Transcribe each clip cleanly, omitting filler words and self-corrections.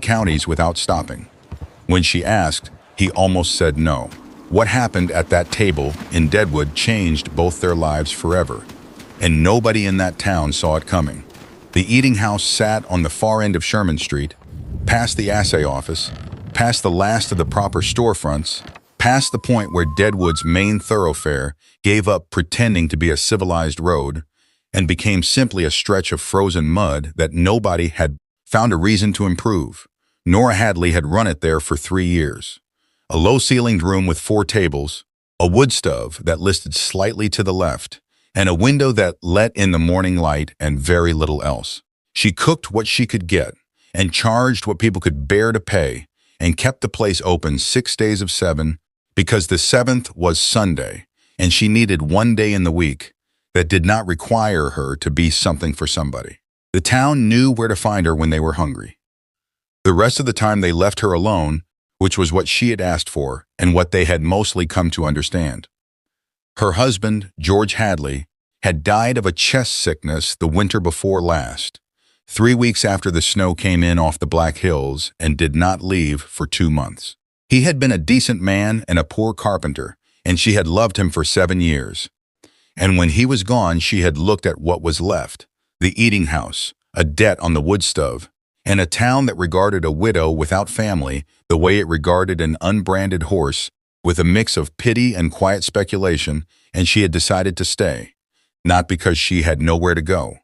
counties without stopping. When she asked, he almost said no. What happened at that table in Deadwood changed both their lives forever, and nobody in that town saw it coming. The eating house sat on the far end of Sherman Street, past the assay office, past the last of the proper storefronts, past the point where Deadwood's main thoroughfare gave up pretending to be a civilized road and became simply a stretch of frozen mud that nobody had found a reason to improve. Nora Hadley had run it there for 3 years. A low-ceilinged room with 4 tables, a wood stove that listed slightly to the left, and a window that let in the morning light and very little else. She cooked what she could get and charged what people could bear to pay and kept the place open 6 days of 7 because the 7th was Sunday and she needed 1 day in the week that did not require her to be something for somebody. The town knew where to find her when they were hungry. The rest of the time they left her alone, which was what she had asked for and what they had mostly come to understand. Her husband, George Hadley, had died of a chest sickness the winter before last, 3 weeks after the snow came in off the Black Hills and did not leave for 2 months. He had been a decent man and a poor carpenter, and she had loved him for 7 years. And when he was gone, she had looked at what was left, the eating house, a debt on the wood stove, and a town that regarded a widow without family the way it regarded an unbranded horse, with a mix of pity and quiet speculation, and she had decided to stay, not because she had nowhere to go,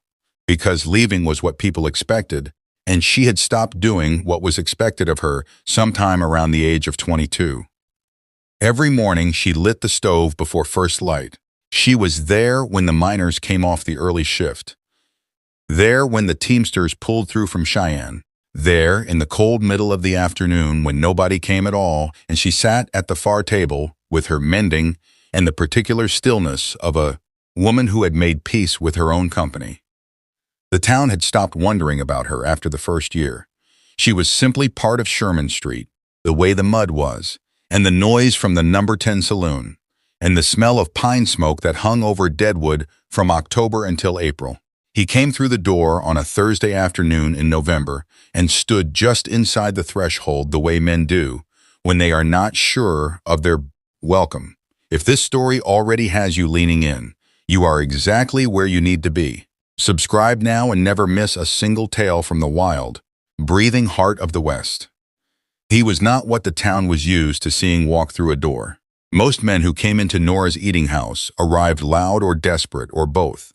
because leaving was what people expected, and she had stopped doing what was expected of her sometime around the age of 22. Every morning she lit the stove before first light. She was there when the miners came off the early shift. There when the teamsters pulled through from Cheyenne. There in the cold middle of the afternoon when nobody came at all, and she sat at the far table with her mending and the particular stillness of a woman who had made peace with her own company. The town had stopped wondering about her after the first year. She was simply part of Sherman Street, the way the mud was, and the noise from the number 10 saloon, and the smell of pine smoke that hung over Deadwood from October until April. He came through the door on a Thursday afternoon in November and stood just inside the threshold the way men do when they are not sure of their welcome. If this story already has you leaning in, you are exactly where you need to be. Subscribe now and never miss a single tale from the wild, breathing heart of the West. He was not what the town was used to seeing walk through a door. Most men who came into Nora's eating house arrived loud or desperate or both.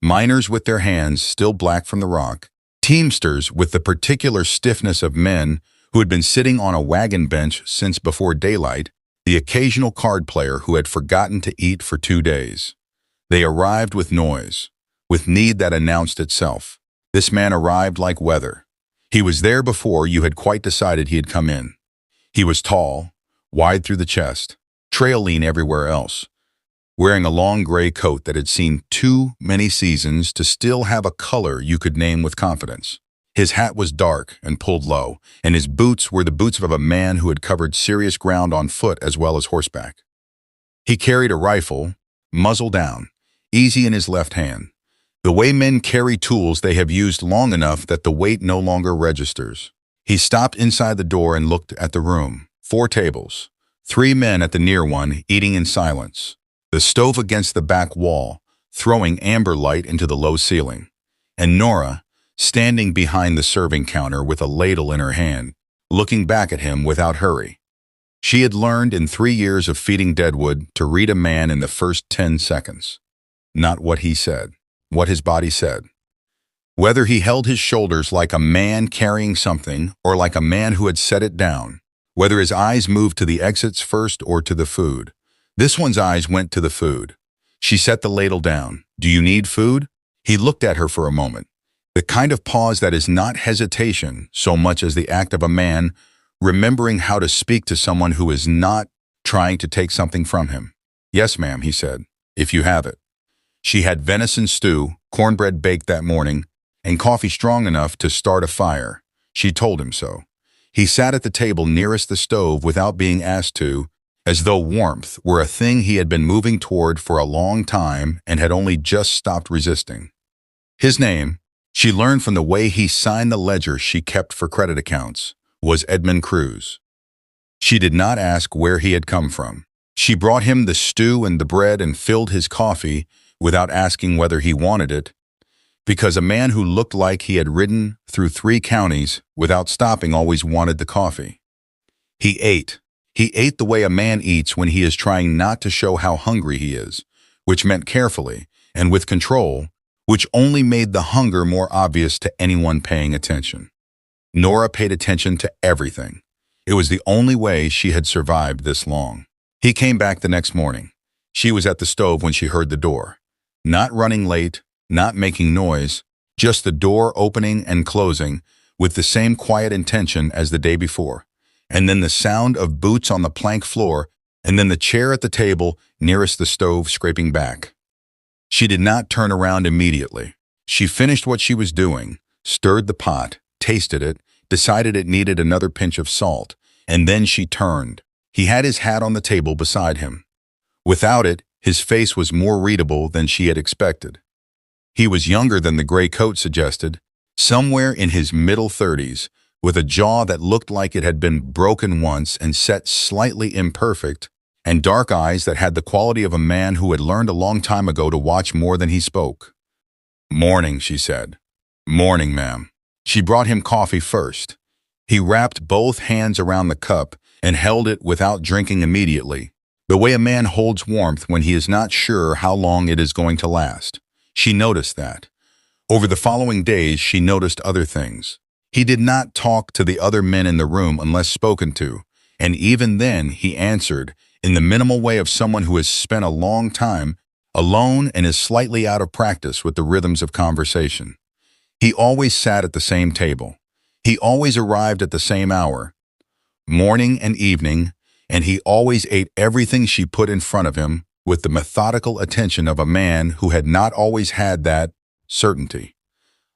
Miners with their hands still black from the rock, teamsters with the particular stiffness of men who had been sitting on a wagon bench since before daylight, the occasional card player who had forgotten to eat for 2 days. They arrived with noise, with need that announced itself. This man arrived like weather. He was there before you had quite decided he had come in. He was tall, wide through the chest, trail lean everywhere else, wearing a long gray coat that had seen too many seasons to still have a color you could name with confidence. His hat was dark and pulled low, and his boots were the boots of a man who had covered serious ground on foot as well as horseback. He carried a rifle, muzzle down, easy in his left hand, the way men carry tools they have used long enough that the weight no longer registers. He stopped inside the door and looked at the room. 4 tables, 3 men at the near one eating in silence. The stove against the back wall, throwing amber light into the low ceiling, and Nora, standing behind the serving counter with a ladle in her hand, looking back at him without hurry. She had learned in 3 years of feeding Deadwood to read a man in the first 10 seconds. Not what he said, what his body said. Whether he held his shoulders like a man carrying something or like a man who had set it down, whether his eyes moved to the exits first or to the food. This one's eyes went to the food. She set the ladle down. Do you need food? He looked at her for a moment. The kind of pause that is not hesitation so much as the act of a man remembering how to speak to someone who is not trying to take something from him. Yes, ma'am, he said, if you have it. She had venison stew, cornbread baked that morning, and coffee strong enough to start a fire. She told him so. He sat at the table nearest the stove without being asked to, as though warmth were a thing he had been moving toward for a long time and had only just stopped resisting. His name, she learned from the way he signed the ledger she kept for credit accounts, was Edmund Cruz. She did not ask where he had come from. She brought him the stew and the bread and filled his coffee without asking whether he wanted it, because a man who looked like he had ridden through 3 counties without stopping always wanted the coffee. He ate. He ate the way a man eats when he is trying not to show how hungry he is, which meant carefully and with control, which only made the hunger more obvious to anyone paying attention. Nora paid attention to everything. It was the only way she had survived this long. He came back the next morning. She was at the stove when she heard the door. Not running late, not making noise, just the door opening and closing with the same quiet intention as the day before. And then the sound of boots on the plank floor, and then the chair at the table nearest the stove scraping back. She did not turn around immediately. She finished what she was doing, stirred the pot, tasted it, decided it needed another pinch of salt, and then she turned. He had his hat on the table beside him. Without it, his face was more readable than she had expected. He was younger than the gray coat suggested, somewhere in his middle 30s, with a jaw that looked like it had been broken once and set slightly imperfect, and dark eyes that had the quality of a man who had learned a long time ago to watch more than he spoke. "Morning," she said. "Morning, ma'am." She brought him coffee first. He wrapped both hands around the cup and held it without drinking immediately, the way a man holds warmth when he is not sure how long it is going to last. She noticed that. Over the following days, she noticed other things. He did not talk to the other men in the room unless spoken to, and even then he answered in the minimal way of someone who has spent a long time alone and is slightly out of practice with the rhythms of conversation. He always sat at the same table. He always arrived at the same hour, morning and evening, and he always ate everything she put in front of him with the methodical attention of a man who had not always had that certainty.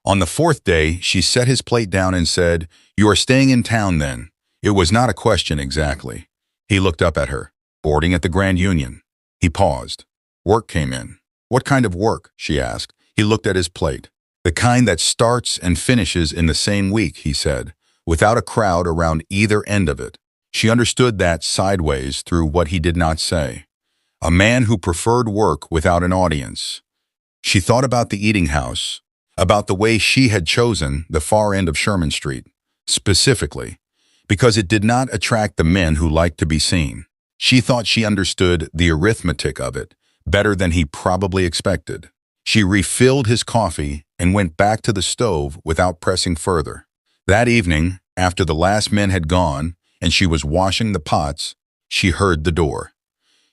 On the 4th day, she set his plate down and said, "You are staying in town then." It was not a question exactly. He looked up at her. "Boarding at the Grand Union." He paused. Work came in. "What kind of work?" she asked. He looked at his plate. "The kind that starts and finishes in the same week," he said, without a crowd around either end of it. She understood that sideways through what he did not say. A man who preferred work without an audience. She thought about the eating house, about the way she had chosen the far end of Sherman Street, specifically, because it did not attract the men who liked to be seen. She thought she understood the arithmetic of it better than he probably expected. She refilled his coffee and went back to the stove without pressing further. That evening, after the last men had gone and she was washing the pots, she heard the door.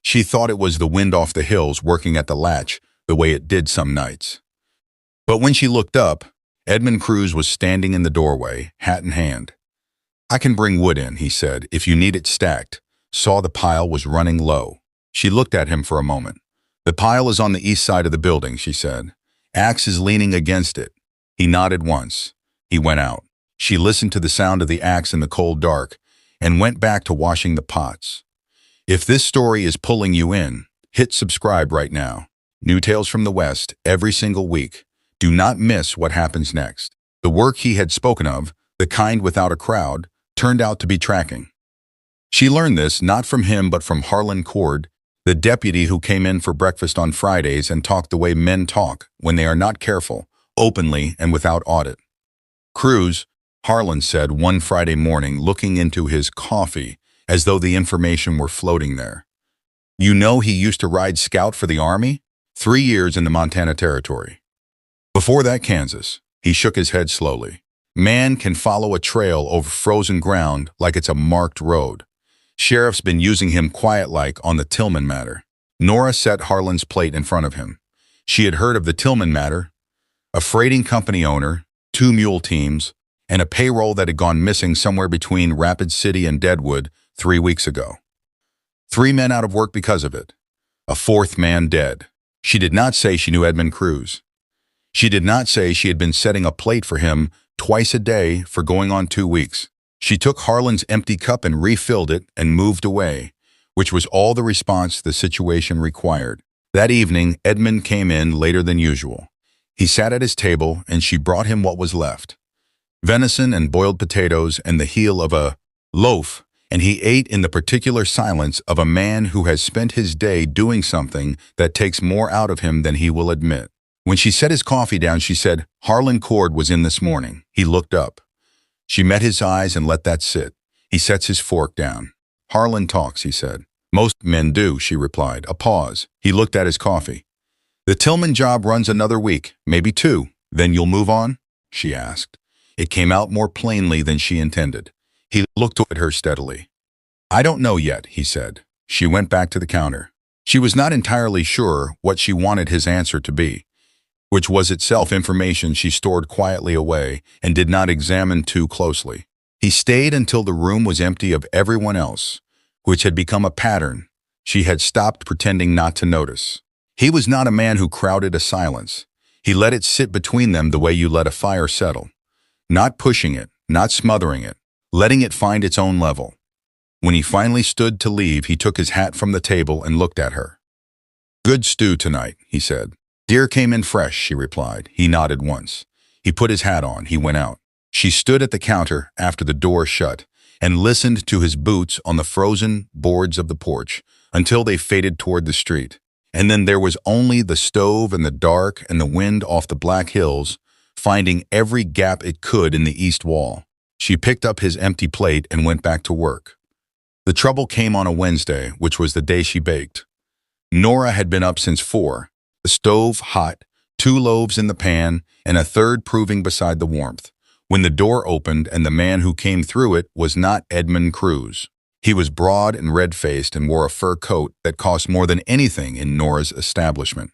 She thought it was the wind off the hills working at the latch the way it did some nights. But when she looked up, Edmund Cruz was standing in the doorway, hat in hand. "I can bring wood in," he said, "if you need it stacked." Saw the pile was running low. She looked at him for a moment. "The pile is on the east side of the building," she said. "Axe is leaning against it." He nodded once. He went out. She listened to the sound of the axe in the cold dark and went back to washing the pots. If this story is pulling you in, hit subscribe right now. New Tales from the West every single week. Do not miss what happens next. The work he had spoken of, the kind without a crowd, turned out to be tracking. She learned this not from him but from Harlan Cord, the deputy who came in for breakfast on Fridays and talked the way men talk when they are not careful, openly and without audit. "Cruz," Harlan said one Friday morning, looking into his coffee as though the information were floating there. "You know he used to ride scout for the Army? 3 years in the Montana Territory. Before that, Kansas." He shook his head slowly. "Man can follow a trail over frozen ground like it's a marked road. Sheriff's been using him quiet-like on the Tillman matter." Nora set Harlan's plate in front of him. She had heard of the Tillman matter, a freighting company owner, 2 mule teams, and a payroll that had gone missing somewhere between Rapid City and Deadwood 3 weeks ago. 3 men out of work because of it. A 4th man dead. She did not say she knew Edmund Cruz. She did not say she had been setting a plate for him twice a day for going on 2 weeks. She took Harlan's empty cup and refilled it and moved away, which was all the response the situation required. That evening, Edmund came in later than usual. He sat at his table and she brought him what was left. venison and boiled potatoes and the heel of a loaf, and he ate in the particular silence of a man who has spent his day doing something that takes more out of him than he will admit. When she set his coffee down, she said, "Harlan Cord was in this morning." He looked up. She met his eyes and let that sit. He sets his fork down. "Harlan talks," he said. "Most men do," she replied. A pause. He looked at his coffee. "The Tillman job runs another week, maybe 2. Then you'll move on?" she asked. It came out more plainly than she intended. He looked at her steadily. "I don't know yet," he said. She went back to the counter. She was not entirely sure what she wanted his answer to be, which was itself information she stored quietly away and did not examine too closely. He stayed until the room was empty of everyone else, which had become a pattern. She had stopped pretending not to notice. He was not a man who crowded a silence. He let it sit between them the way you let a fire settle. Not pushing it, not smothering it, letting it find its own level. When he finally stood to leave, he took his hat from the table and looked at her. "Good stew tonight," he said. "Deer came in fresh," she replied. He nodded once. He put his hat on. He went out. She stood at the counter after the door shut and listened to his boots on the frozen boards of the porch until they faded toward the street. And then there was only the stove and the dark and the wind off the black hills, finding every gap it could in the east wall. She picked up his empty plate and went back to work. The trouble came on a Wednesday, which was the day she baked. Nora had been up since 4, the stove hot, 2 loaves in the pan, and a third proving beside the warmth, when the door opened and the man who came through it was not Edmund Cruz. He was broad and red-faced and wore a fur coat that cost more than anything in Nora's establishment.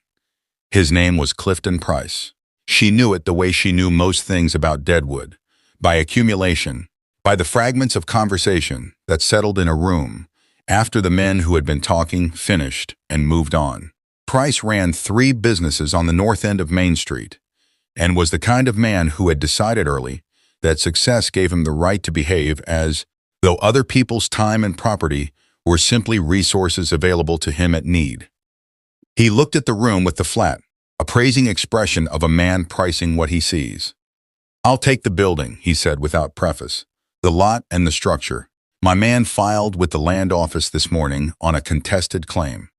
His name was Clifton Price. She knew it the way she knew most things about Deadwood, by accumulation, by the fragments of conversation that settled in a room after the men who had been talking finished and moved on. Price ran 3 businesses on the north end of Main Street and was the kind of man who had decided early that success gave him the right to behave as though other people's time and property were simply resources available to him at need. He looked at the room with the flat, appraising expression of a man pricing what he sees. "I'll take the building," he said without preface, "the lot and the structure. My man filed with the land office this morning on a contested claim."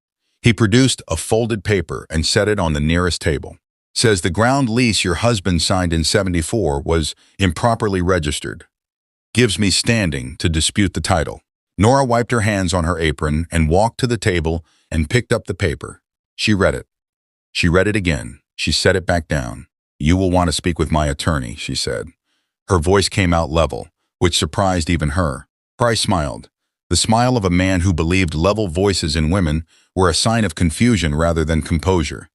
He produced a folded paper and set it on the nearest table. "Says the ground lease your husband signed in '74 was improperly registered. Gives me standing to dispute the title." Nora wiped her hands on her apron and walked to the table and picked up the paper. She read it. She read it again. She set it back down. "You will want to speak with my attorney," she said. Her voice came out level, which surprised even her. Price smiled, the smile of a man who believed level voices in women were a sign of confusion rather than composure.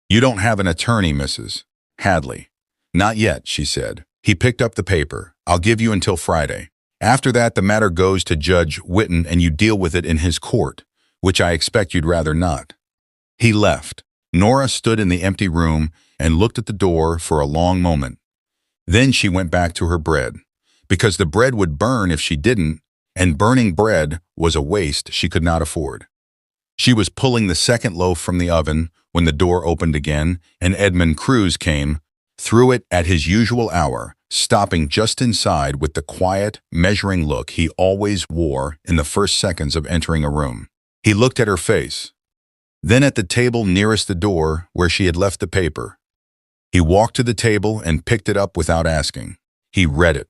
"You don't have an attorney, Mrs. Hadley." "Not yet," she said. He picked up the paper. "I'll give you until Friday. After that, the matter goes to Judge Witten and you deal with it in his court, which I expect you'd rather not." He left. Nora stood in the empty room and looked at the door for a long moment. Then she went back to her bread, because the bread would burn if she didn't, and burning bread was a waste she could not afford. She was pulling the second loaf from the oven when the door opened again and Edmund Cruz came through it at his usual hour, stopping just inside with the quiet, measuring look he always wore in the first seconds of entering a room. He looked at her face, then at the table nearest the door where she had left the paper. He walked to the table and picked it up without asking. He read it.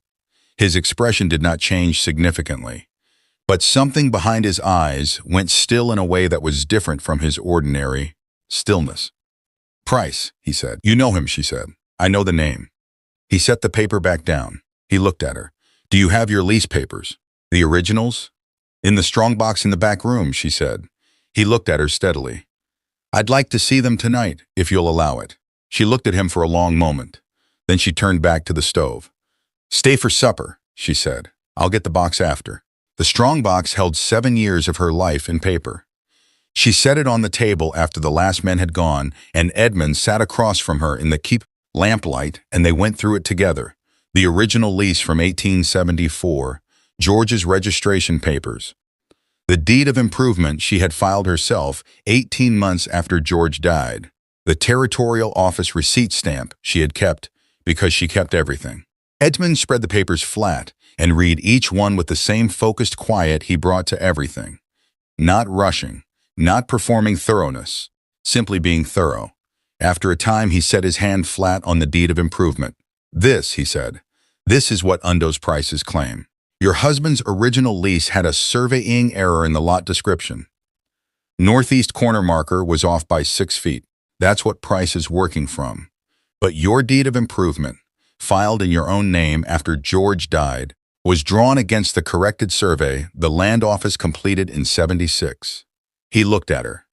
His expression did not change significantly, but something behind his eyes went still in a way that was different from his ordinary stillness. "Price," he said. "You know him," she said. "I know the name." He set the paper back down. He looked at her. "Do you have your lease papers? The originals?" "In the strongbox in the back room," she said. He looked at her steadily. "I'd like to see them tonight, if you'll allow it." She looked at him for a long moment. Then she turned back to the stove. "Stay for supper," she said. "I'll get the box after." The strongbox held 7 years of her life in paper. She set it on the table after the last men had gone, and Edmund sat across from her in the keep lamplight, and they went through it together. The original lease from 1874, George's registration papers. The deed of improvement she had filed herself 18 months after George died. The territorial office receipt stamp she had kept because she kept everything. Edmund spread the papers flat and read each one with the same focused quiet he brought to everything. Not rushing, not performing thoroughness, simply being thorough. After a time, he set his hand flat on the deed of improvement. This, he said, this is what Undo's prices claim. Your husband's original lease had a surveying error in the lot description. Northeast corner marker was off by 6 feet. That's what Price is working from. But your deed of improvement, filed in your own name after George died, was drawn against the corrected survey the land office completed in '76. He looked at her.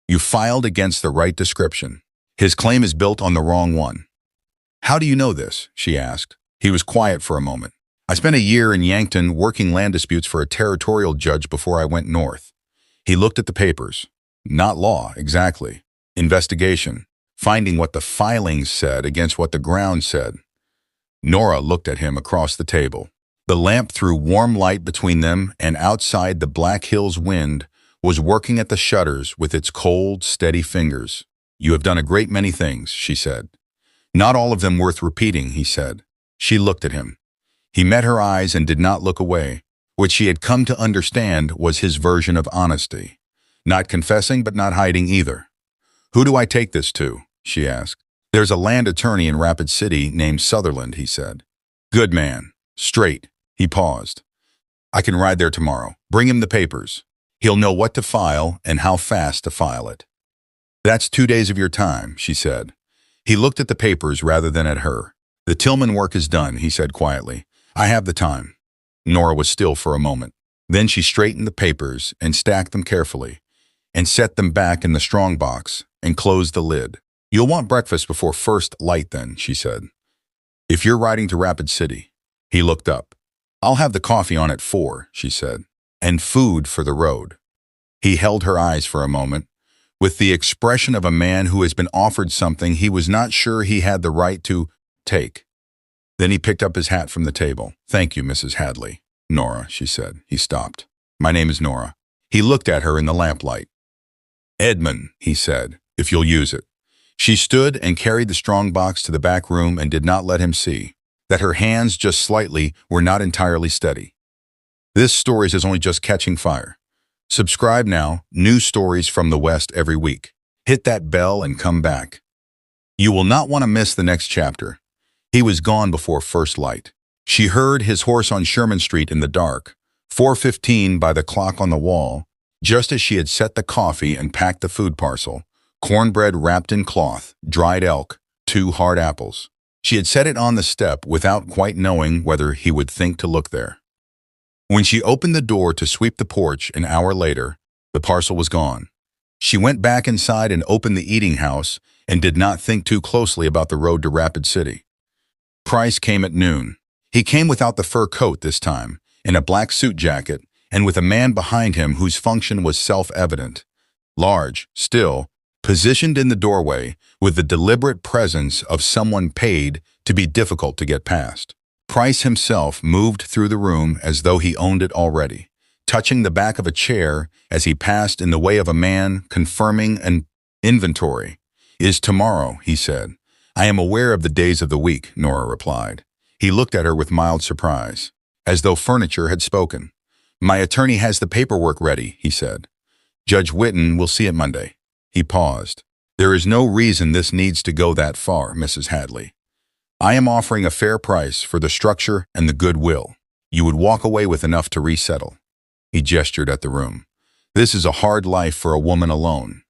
You filed against the right description. His claim is built on the wrong one. How do you know this? She asked. He was quiet for a moment. I spent a year in Yankton working land disputes for a territorial judge before I went north. He looked at the papers. Not law, exactly. Investigation. Finding what the filings said against what the ground said. Nora looked at him across the table. The lamp threw warm light between them, and outside the Black Hills wind was working at the shutters with its cold, steady fingers. You have done a great many things, she said. Not all of them worth repeating, he said. She looked at him. He met her eyes and did not look away. What she had come to understand was his version of honesty. Not confessing, but not hiding either. Who do I take this to? She asked. There's a land attorney in Rapid City named Sutherland, he said. Good man. Straight. He paused. I can ride there tomorrow. Bring him the papers. He'll know what to file and how fast to file it. That's 2 days of your time, she said. He looked at the papers rather than at her. The Tillman work is done, he said quietly. I have the time. Nora was still for a moment. Then she straightened the papers and stacked them carefully, and set them back in the strongbox and closed the lid. You'll want breakfast before first light then, she said. If you're riding to Rapid City. He looked up. I'll have the coffee on at 4, she said, and food for the road. He held her eyes for a moment, with the expression of a man who has been offered something he was not sure he had the right to take. Then he picked up his hat from the table. Thank you, Mrs. Hadley. Nora, she said. He stopped. My name is Nora. He looked at her in the lamplight. Edmund, he said, if you'll use it. She stood and carried the strongbox to the back room and did not let him see that her hands just slightly were not entirely steady. This story is only just catching fire. Subscribe now, new stories from the West every week. Hit that bell and come back. You will not want to miss the next chapter. He was gone before first light. She heard his horse on Sherman Street in the dark, 4:15 by the clock on the wall, just as she had set the coffee and packed the food parcel, cornbread wrapped in cloth, dried elk, 2 hard apples. She had set it on the step without quite knowing whether he would think to look there. When she opened the door to sweep the porch an hour later, the parcel was gone. She went back inside and opened the eating house and did not think too closely about the road to Rapid City. Price came at noon. He came without the fur coat this time, in a black suit jacket, and with a man behind him whose function was self-evident. Large, still, positioned in the doorway with the deliberate presence of someone paid to be difficult to get past. Price himself moved through the room as though he owned it already, touching the back of a chair as he passed in the way of a man confirming an inventory. Is tomorrow, he said. I am aware of the days of the week, Nora replied. He looked at her with mild surprise, as though furniture had spoken. My attorney has the paperwork ready, he said. Judge Whitten will see it Monday. He paused. There is no reason this needs to go that far, Mrs. Hadley. I am offering a fair price for the structure and the goodwill. You would walk away with enough to resettle. He gestured at the room. This is a hard life for a woman alone.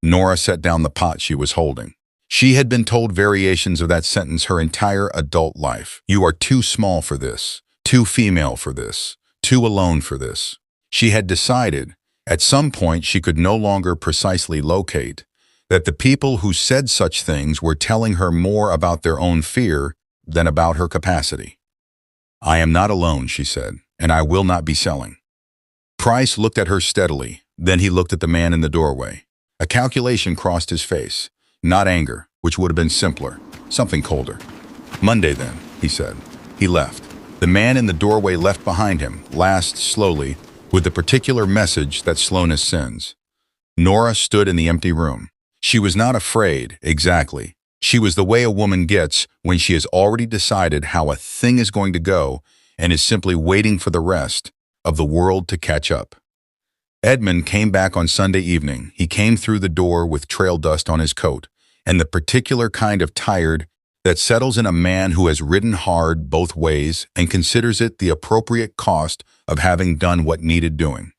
Nora set down the pot she was holding. She had been told variations of that sentence her entire adult life. You are too small for this, too female for this, too alone for this. She had decided, at some point she could no longer precisely locate, that the people who said such things were telling her more about their own fear than about her capacity. I am not alone, she said, and I will not be selling. Price looked at her steadily, then he looked at the man in the doorway. A calculation crossed his face, not anger, which would have been simpler, something colder. Monday then, he said. He left. The man in the doorway left behind him, last slowly, with the particular message that slowness sends. Nora stood in the empty room. She was not afraid, exactly, She was the way a woman gets when she has already decided how a thing is going to go and is simply waiting for the rest of the world to catch up. Edmund came back on Sunday evening. He came through the door with trail dust on his coat and the particular kind of tired that settles in a man who has ridden hard both ways and considers it the appropriate cost of having done what needed doing.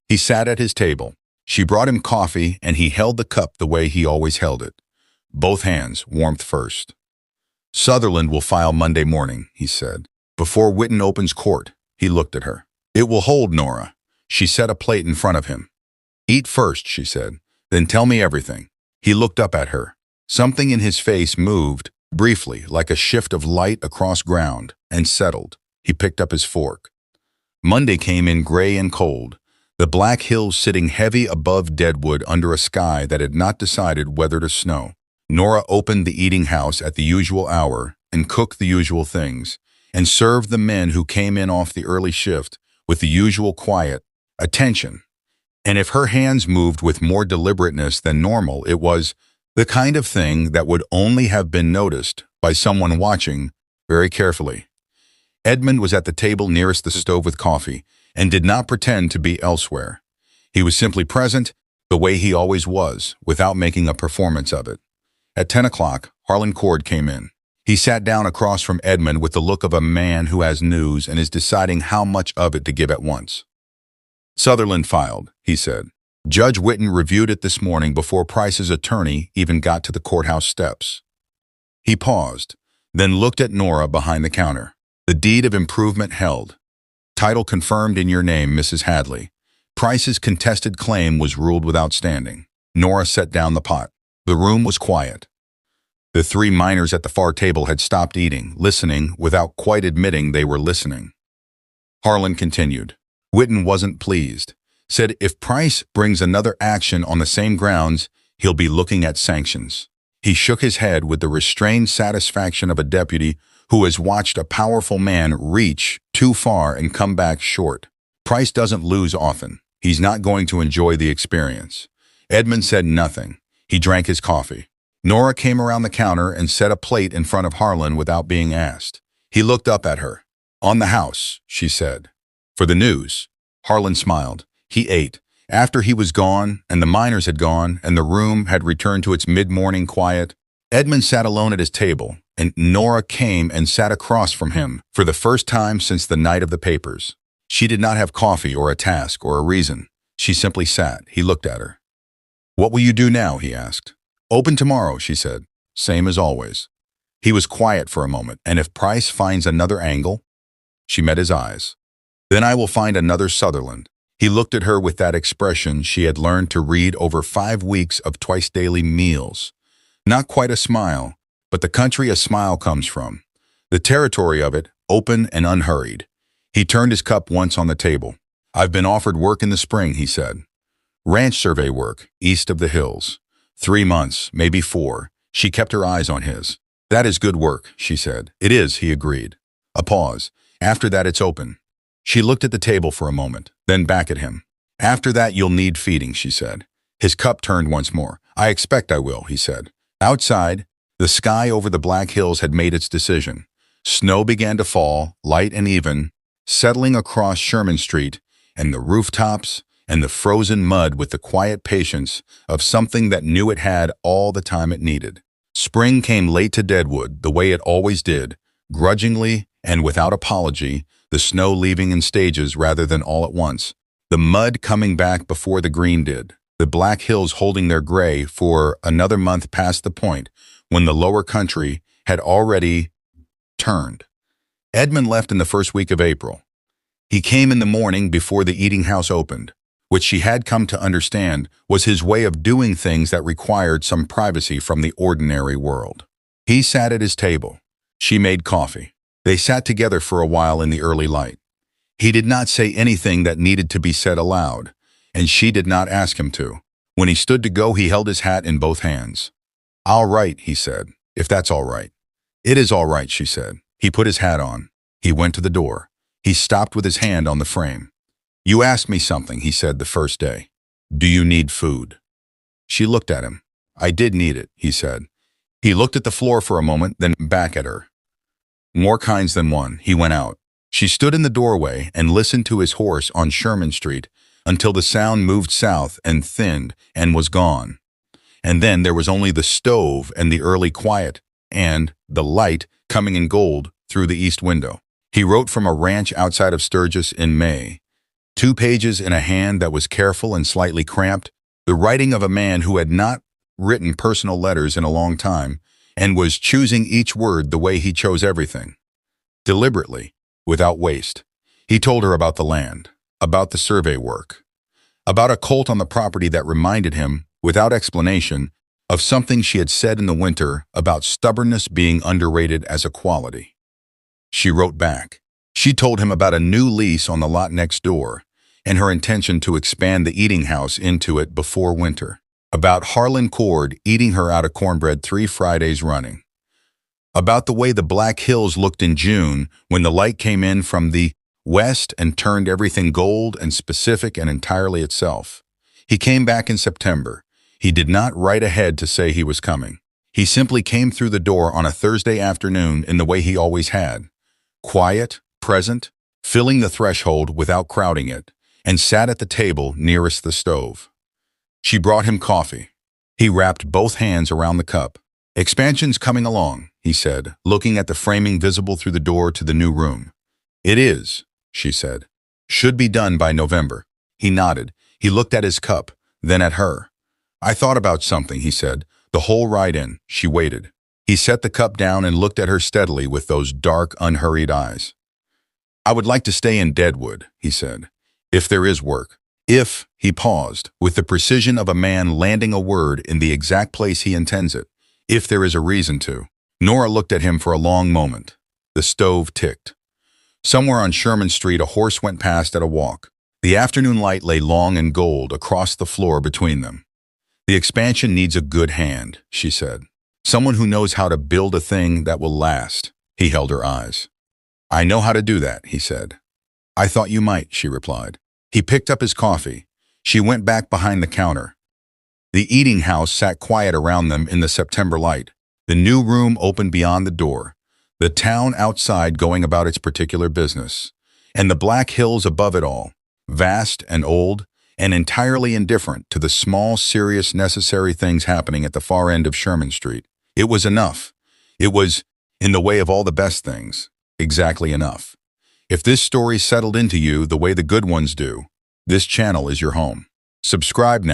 He sat at his table. She brought him coffee and he held the cup the way he always held it. Both hands, warmth first. Sutherland will file Monday morning, he said. Before Witten opens court, he looked at her. It will hold, Nora. She set a plate in front of him. Eat first, she said. Then tell me everything. He looked up at her. Something in his face moved, briefly, like a shift of light across ground, and settled. He picked up his fork. Monday came in gray and cold, the Black Hills sitting heavy above Deadwood under a sky that had not decided whether to snow. Nora opened the eating house at the usual hour and cooked the usual things, and served the men who came in off the early shift with the usual quiet attention. And if her hands moved with more deliberateness than normal, it was the kind of thing that would only have been noticed by someone watching very carefully. Edmund was at the table nearest the stove with coffee and did not pretend to be elsewhere. He was simply present the way he always was, without making a performance of it. At 10 o'clock, Harlan Cord came in. He sat down across from Edmund with the look of a man who has news and is deciding how much of it to give at once. Sutherland filed, he said. Judge Witten reviewed it this morning before Price's attorney even got to the courthouse steps. He paused, then looked at Nora behind the counter. The deed of improvement held. Title confirmed in your name, Mrs. Hadley. Price's contested claim was ruled without standing. Nora set down the pot. The room was quiet. The three miners at the far table had stopped eating, listening, without quite admitting they were listening. Harlan continued. Witten wasn't pleased. Said if Price brings another action on the same grounds, he'll be looking at sanctions. He shook his head with the restrained satisfaction of a deputy who has watched a powerful man reach too far and come back short. Price doesn't lose often. He's not going to enjoy the experience. Edmund said nothing. He drank his coffee. Nora came around the counter and set a plate in front of Harlan without being asked. He looked up at her. On the house, she said. For the news. Harlan smiled. He ate. After he was gone, and the miners had gone, and the room had returned to its mid-morning quiet, Edmund sat alone at his table, and Nora came and sat across from him for the first time since the night of the papers. She did not have coffee or a task or a reason. She simply sat. He looked at her. What will you do now? He asked. Open tomorrow, she said. Same as always. He was quiet for a moment. And if Price finds another angle? She met his eyes. Then I will find another Sutherland. He looked at her with that expression she had learned to read over 5 weeks of twice-daily meals. Not quite a smile, but the country a smile comes from. The territory of it, open and unhurried. He turned his cup once on the table. I've been offered work in the spring, he said. Ranch survey work, east of the hills. 3 months, maybe 4. She kept her eyes on his. That is good work, she said. It is, he agreed. A pause. After that, it's open. She looked at the table for a moment, then back at him. After that, you'll need feeding, she said. His cup turned once more. I expect I will, he said. Outside, the sky over the Black Hills had made its decision. Snow began to fall, light and even, settling across Sherman Street, and the rooftops, and the frozen mud with the quiet patience of something that knew it had all the time it needed. Spring came late to Deadwood, the way it always did, grudgingly and without apology, the snow leaving in stages rather than all at once, the mud coming back before the green did, the Black Hills holding their gray for another month past the point when the lower country had already turned. Edmund left in the first week of April. He came in the morning before the eating house opened, which she had come to understand was his way of doing things that required some privacy from the ordinary world. He sat at his table. She made coffee. They sat together for a while in the early light. He did not say anything that needed to be said aloud, and she did not ask him to. When he stood to go, he held his hat in both hands. I'll write, he said, if that's all right. It is all right, she said. He put his hat on. He went to the door. He stopped with his hand on the frame. You asked me something, he said the first day. Do you need food? She looked at him. I did need it, he said. He looked at the floor for a moment, then back at her. More kinds than one. He went out. She stood in the doorway and listened to his horse on Sherman Street until the sound moved south and thinned and was gone. And then there was only the stove and the early quiet and the light coming in gold through the east window. He wrote from a ranch outside of Sturgis in May. 2 pages in a hand that was careful and slightly cramped, the writing of a man who had not written personal letters in a long time and was choosing each word the way he chose everything. Deliberately, without waste. He told her about the land, about the survey work, about a colt on the property that reminded him, without explanation, of something she had said in the winter about stubbornness being underrated as a quality. She wrote back. She told him about a new lease on the lot next door and her intention to expand the eating house into it before winter. About Harlan Cord eating her out of cornbread 3 Fridays running. About the way the Black Hills looked in June when the light came in from the west and turned everything gold and specific and entirely itself. He came back in September. He did not write ahead to say he was coming. He simply came through the door on a Thursday afternoon in the way he always had. Quiet, present, filling the threshold without crowding it, and sat at the table nearest the stove. She brought him coffee. He wrapped both hands around the cup. "Expansion's coming along," he said, looking at the framing visible through the door to the new room. "It is," she said. "Should be done by November." He nodded. He looked at his cup, then at her. "I thought about something," he said. "The whole ride-in." She waited. He set the cup down and looked at her steadily with those dark, unhurried eyes. "I would like to stay in Deadwood," he said, "if there is work." If, he paused, with the precision of a man landing a word in the exact place he intends it. If there is a reason to. Nora looked at him for a long moment. The stove ticked. Somewhere on Sherman Street a horse went past at a walk. The afternoon light lay long and gold across the floor between them. "The expansion needs a good hand," she said. "Someone who knows how to build a thing that will last." He held her eyes. "I know how to do that," he said. "I thought you might," she replied. He picked up his coffee. She went back behind the counter. The eating house sat quiet around them in the September light. The new room opened beyond the door. The town outside going about its particular business. And the Black Hills above it all, vast and old, and entirely indifferent to the small, serious, necessary things happening at the far end of Sherman Street. It was enough. It was, in the way of all the best things, exactly enough. If this story settled into you the way the good ones do, this channel is your home. Subscribe now.